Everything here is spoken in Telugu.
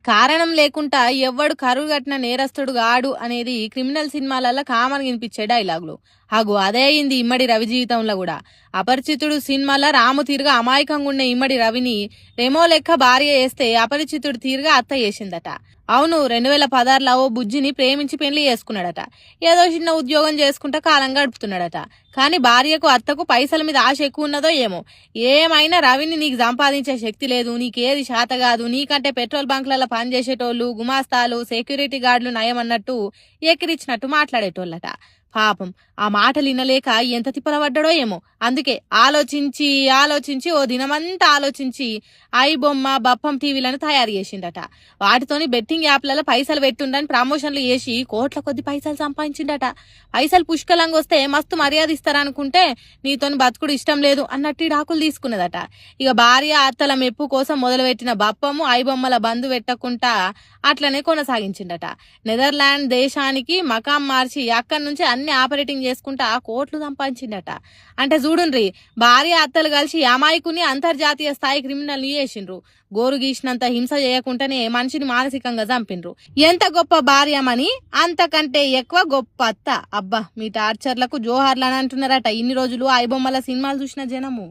కారణం లేకుండా ఎవ్వడు కరువు కట్టిన నేరస్తుడు గాడు అనేది క్రిమినల్ సినిమాలలో కామన్ వినిపించే డైలాగులు. అదే అయింది ఇమ్మడి రవి జీవితంలో కూడా. అపరిచితుడు సినిమాలో రాము తీరుగా అమాయకంగా ఉండే ఇమ్మడి రవిని రెమో లెక్క భార్య వేస్తే అపరిచితుడు తీరుగా అత్త చేసిందట. అవును, 2016లో ఓ బుజ్జిని ప్రేమించి పెళ్లి చేసుకున్నాడట. ఏదో చిన్న ఉద్యోగం చేసుకుంటా కాలం గడుపుతున్నాడట. కానీ భార్యకు అత్తకు పైసల మీద ఆశ ఎక్కువ ఉన్నదో ఏమో. ఏమైనా రవిని నీకు సంపాదించే శక్తి లేదు, నీకేది శాత కాదు, నీకంటే పెట్రోల్ బంక్లలో పనిచేసేటోళ్ళు, గుమాస్తాలు, సెక్యూరిటీ గార్డులు నయం అన్నట్టు ఎక్కిరిచ్చినట్టు మాట్లాడేటోళ్ళట. పాపం ఆ మాటలు వినలేక ఎంత తిప్పలబడ్డాడో ఏమో. అందుకే ఆలోచించి ఓ దినమంతా ఆలోచించి ఐబొమ్మ బప్పం టీవీలను తయారు చేసిండట. వాటితోని బెట్టింగ్ యాప్లలో పైసలు పెట్టుండని ప్రమోషన్లు చేసి కోట్ల కొద్ది పైసలు సంపాదించిండట. పైసలు పుష్కలంగా వస్తే మస్తు మర్యాద ఇస్తారనుకుంటే నీతోని బతుకుడు ఇష్టం లేదు అన్నట్టు డాకులు తీసుకున్నదట. ఇక భార్య అత్తల మెప్పు కోసం మొదలుపెట్టిన బప్పము ఐబొమ్మల బంధు పెట్టకుండా అట్లనే కొనసాగించిండట. నెదర్లాండ్ దేశానికి మకాం మార్చి అక్కడి నుంచి అన్ని ఆపరేటింగ్ చేసుకుంటా కోట్లు సంపాదించిండట. అంటే చూడుండ్రి, భార్య అత్తలు కలిసి అమాయకుని అంతర్జాతీయ స్థాయి క్రిమినల్ చేసిండ్రు. గోరు గీసినంత హింస చేయకుండానే మనిషిని మానసికంగా చంపిండ్రు. ఎంత గొప్ప భార్యమని అంతకంటే ఎక్కువ గొప్ప అత్త. అబ్బా, మీ టార్చర్లకు జోహార్లు అని అంటున్నారట ఇన్ని రోజులు ఐబొమ్మల సినిమాలు చూసిన జనము.